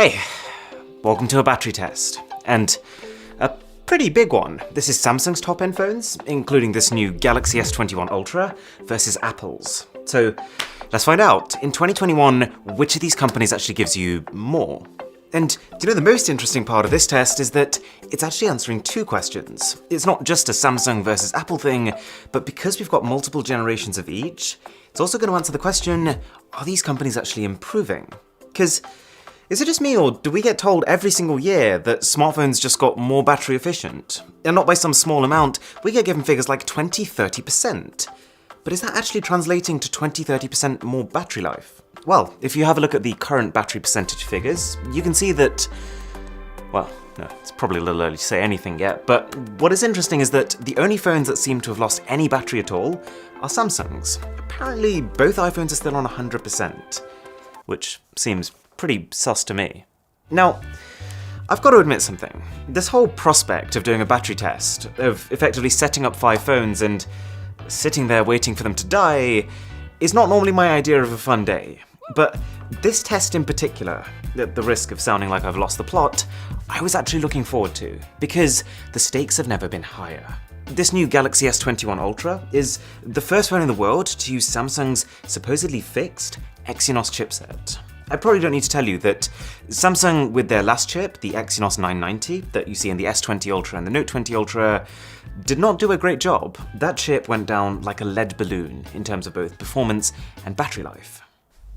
Hey, welcome to a battery test, and a pretty big one. This is Samsung's top-end phones, including this new Galaxy S21 Ultra versus Apple's. So let's find out, in 2021, which of these companies actually gives you more? And do you know the most interesting part of this test is that it's actually answering two questions. It's not just a Samsung versus Apple thing, but because we've got multiple generations of each, it's also going to answer the question, are these companies actually improving? Because is it just me, or do we get told every single year that smartphones just got more battery efficient? And not by some small amount, we get given figures like 20-30%. But is that actually translating to 20-30% more battery life? Well, if you have a look at the current battery percentage figures, you can see that, well, no, it's probably a little early to say anything yet, but what is interesting is that the only phones that seem to have lost any battery at all are Samsung's. Apparently, both iPhones are still on 100%, which seems pretty sus to me. Now, I've got to admit something. This whole prospect of doing a battery test, of effectively setting up 5 phones and sitting there waiting for them to die, is not normally my idea of a fun day. But this test in particular, at the risk of sounding like I've lost the plot, I was actually looking forward to, because the stakes have never been higher. This new Galaxy S21 Ultra is the first phone in the world to use Samsung's supposedly fixed Exynos chipset. I probably don't need to tell you that Samsung, with their last chip, the Exynos 990, that you see in the S20 Ultra and the Note 20 Ultra, did not do a great job. That chip went down like a lead balloon in terms of both performance and battery life.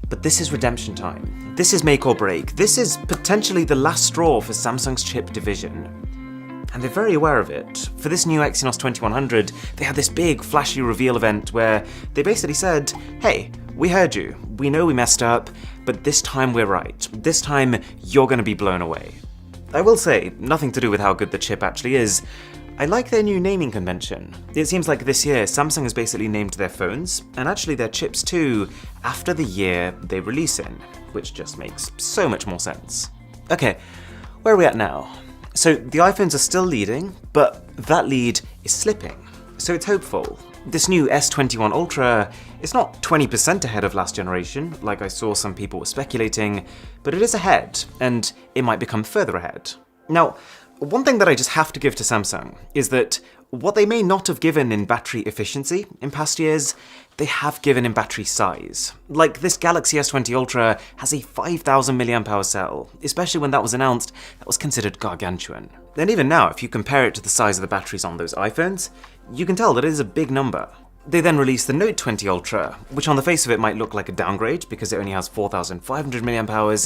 But this is redemption time. This is make or break. This is potentially the last straw for Samsung's chip division. And they're very aware of it. For this new Exynos 2100, they had this big flashy reveal event where they basically said, hey, we heard you, we know we messed up, but this time we're right. This time you're going to be blown away. I will say, nothing to do with how good the chip actually is, I like their new naming convention. It seems like this year Samsung has basically named their phones, and actually their chips too, after the year they release in, which just makes so much more sense. Okay, where are we at now? So the iPhones are still leading, but that lead is slipping. So it's hopeful. This new S21 Ultra is not 20% ahead of last generation, like I saw some people were speculating, but it is ahead, and it might become further ahead. Now, one thing that I just have to give to Samsung is that what they may not have given in battery efficiency in past years, they have given in battery size. Like this Galaxy S20 Ultra has a 5,000 mAh cell, especially when that was announced, that was considered gargantuan. And even now, if you compare it to the size of the batteries on those iPhones, you can tell that it is a big number. They then released the Note 20 Ultra, which on the face of it might look like a downgrade because it only has 4,500 mAh,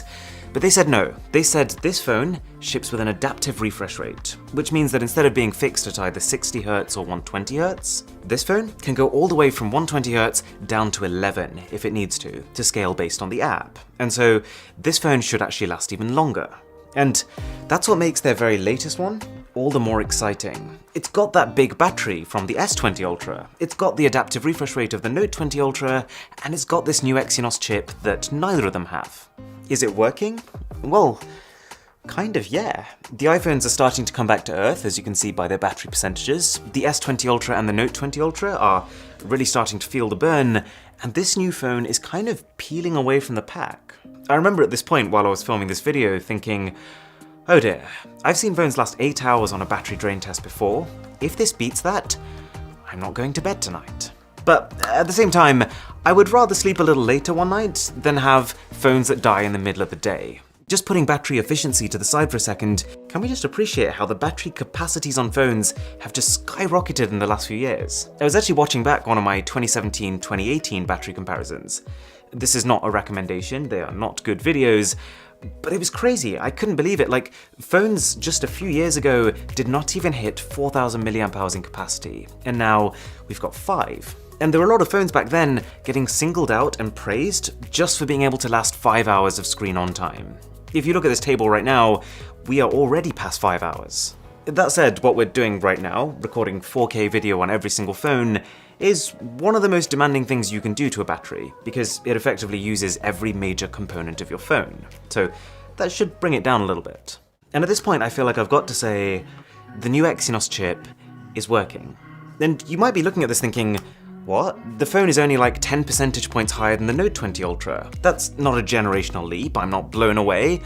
but they said no. They said this phone ships with an adaptive refresh rate, which means that instead of being fixed at either 60Hz or 120Hz, this phone can go all the way from 120Hz down to 11 if it needs to scale based on the app. And so this phone should actually last even longer. And that's what makes their very latest one all the more exciting. It's got that big battery from the S20 Ultra, it's got the adaptive refresh rate of the Note 20 Ultra, and it's got this new Exynos chip that neither of them have. Is it working? Well, kind of, yeah. The iPhones are starting to come back to earth, as you can see by their battery percentages. The S20 Ultra and the Note 20 Ultra are really starting to feel the burn, and this new phone is kind of peeling away from the pack. I remember at this point while I was filming this video thinking, oh dear, I've seen phones last 8 hours on a battery drain test before. If this beats that, I'm not going to bed tonight. But at the same time, I would rather sleep a little later one night than have phones that die in the middle of the day. Just putting battery efficiency to the side for a second, can we just appreciate how the battery capacities on phones have just skyrocketed in the last few years? I was actually watching back one of my 2017-2018 battery comparisons. This is not a recommendation, they are not good videos, but it was crazy, I couldn't believe it. Like, phones just a few years ago did not even hit 4,000 mAh in capacity, and now we've got 5. And there were a lot of phones back then getting singled out and praised just for being able to last 5 hours of screen on time. If you look at this table right now, we are already past 5 hours. That said, what we're doing right now, recording 4K video on every single phone, is one of the most demanding things you can do to a battery, because it effectively uses every major component of your phone. So that should bring it down a little bit. And at this point I feel like I've got to say, the new Exynos chip is working. And you might be looking at this thinking, what? The phone is only like 10 percentage points higher than the Note 20 Ultra. That's not a generational leap, I'm not blown away.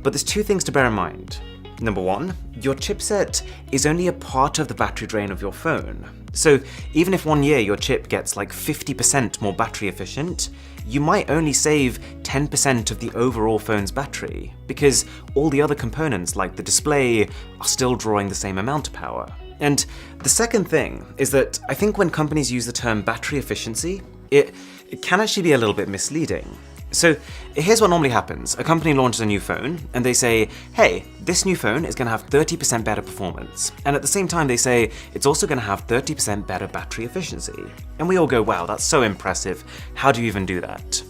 But there's two things to bear in mind. Number one, your chipset is only a part of the battery drain of your phone. So even if 1 year your chip gets like 50% more battery efficient, you might only save 10% of the overall phone's battery, because all the other components like the display are still drawing the same amount of power. And the second thing is that I think when companies use the term battery efficiency, it can actually be a little bit misleading. So here's what normally happens. A company launches a new phone and they say, hey, this new phone is going to have 30% better performance. And at the same time they say it's also going to have 30% better battery efficiency. And we all go, wow, that's so impressive. How do you even do that?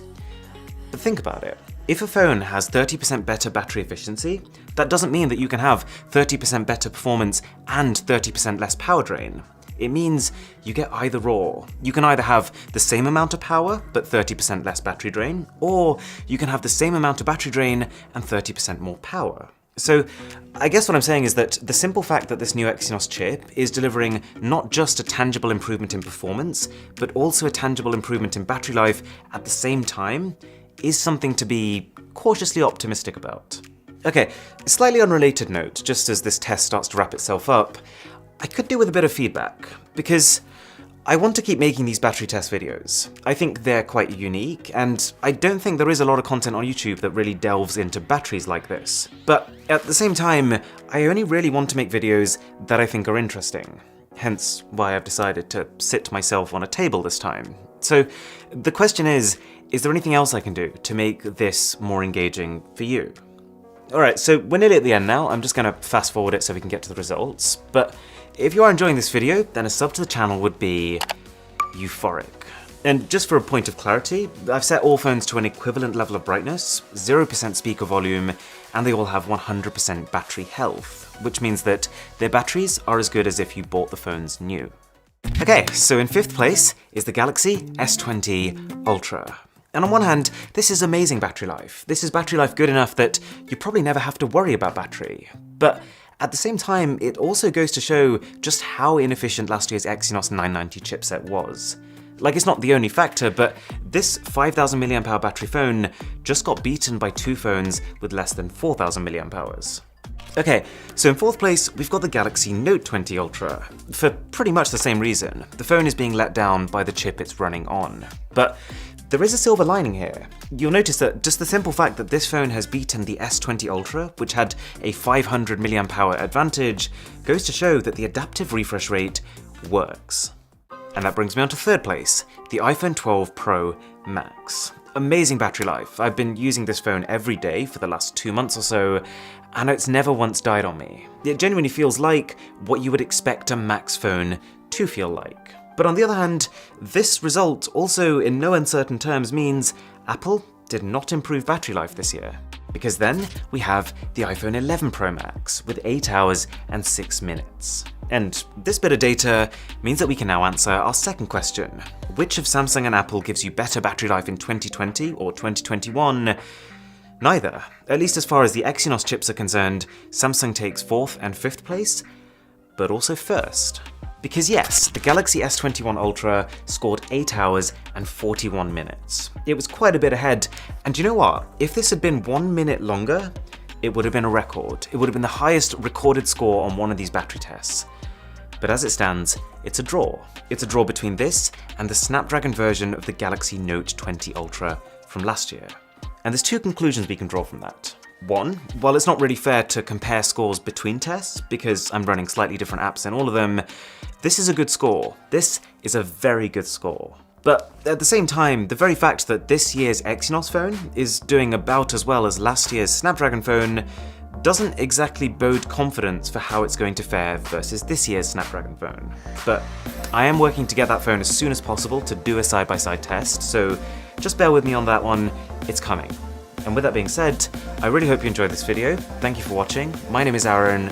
But think about it. If a phone has 30% better battery efficiency, that doesn't mean that you can have 30% better performance and 30% less power drain. It means you get either or. You can either have the same amount of power, but 30% less battery drain, or you can have the same amount of battery drain and 30% more power. So I guess what I'm saying is that the simple fact that this new Exynos chip is delivering not just a tangible improvement in performance, but also a tangible improvement in battery life at the same time is something to be cautiously optimistic about. Okay, slightly unrelated note, just as this test starts to wrap itself up, I could do with a bit of feedback, because I want to keep making these battery test videos. I think they're quite unique, and I don't think there is a lot of content on YouTube that really delves into batteries like this. But at the same time, I only really want to make videos that I think are interesting. Hence why I've decided to sit myself on a table this time. So the question is there anything else I can do to make this more engaging for you? Alright, so we're nearly at the end now. I'm just going to fast forward it so we can get to the results. But if you are enjoying this video, then a sub to the channel would be euphoric. And just for a point of clarity, I've set all phones to an equivalent level of brightness, 0% speaker volume, and they all have 100% battery health, which means that their batteries are as good as if you bought the phones new. Okay, so in 5th place is the Galaxy S20 Ultra. And on one hand, this is amazing battery life. This is battery life good enough that you probably never have to worry about battery. But at the same time, it also goes to show just how inefficient last year's Exynos 990 chipset was. Like, it's not the only factor, but this 5,000 mAh battery phone just got beaten by two phones with less than 4,000 mAh. Okay, so in 4th place, we've got the Galaxy Note 20 Ultra, for pretty much the same reason. The phone is being let down by the chip it's running on. But there is a silver lining here. You'll notice that just the simple fact that this phone has beaten the S20 Ultra, which had a 500 mAh advantage, goes to show that the adaptive refresh rate works. And that brings me on to 3rd place, the iPhone 12 Pro Max. Amazing battery life. I've been using this phone every day for the last 2 months or so, and it's never once died on me. It genuinely feels like what you would expect a Max phone to feel like. But on the other hand, this result also in no uncertain terms means Apple did not improve battery life this year. Because then we have the iPhone 11 Pro Max with 8 hours and 6 minutes. And this bit of data means that we can now answer our second question. Which of Samsung and Apple gives you better battery life in 2020 or 2021? Neither. At least as far as the Exynos chips are concerned, Samsung takes 4th and 5th place, but also 1st. Because yes, the Galaxy S21 Ultra scored 8 hours and 41 minutes. It was quite a bit ahead, and you know what? If this had been 1 minute longer, it would have been a record. It would have been the highest recorded score on one of these battery tests. But as it stands, it's a draw. It's a draw between this and the Snapdragon version of the Galaxy Note 20 Ultra from last year. And there's two conclusions we can draw from that. One, while it's not really fair to compare scores between tests, because I'm running slightly different apps in all of them, this is a good score. This is a very good score. But at the same time, the very fact that this year's Exynos phone is doing about as well as last year's Snapdragon phone doesn't exactly bode confidence for how it's going to fare versus this year's Snapdragon phone. But I am working to get that phone as soon as possible to do a side-by-side test, so just bear with me on that one, it's coming. And with that being said, I really hope you enjoyed this video. Thank you for watching. My name is Aaron,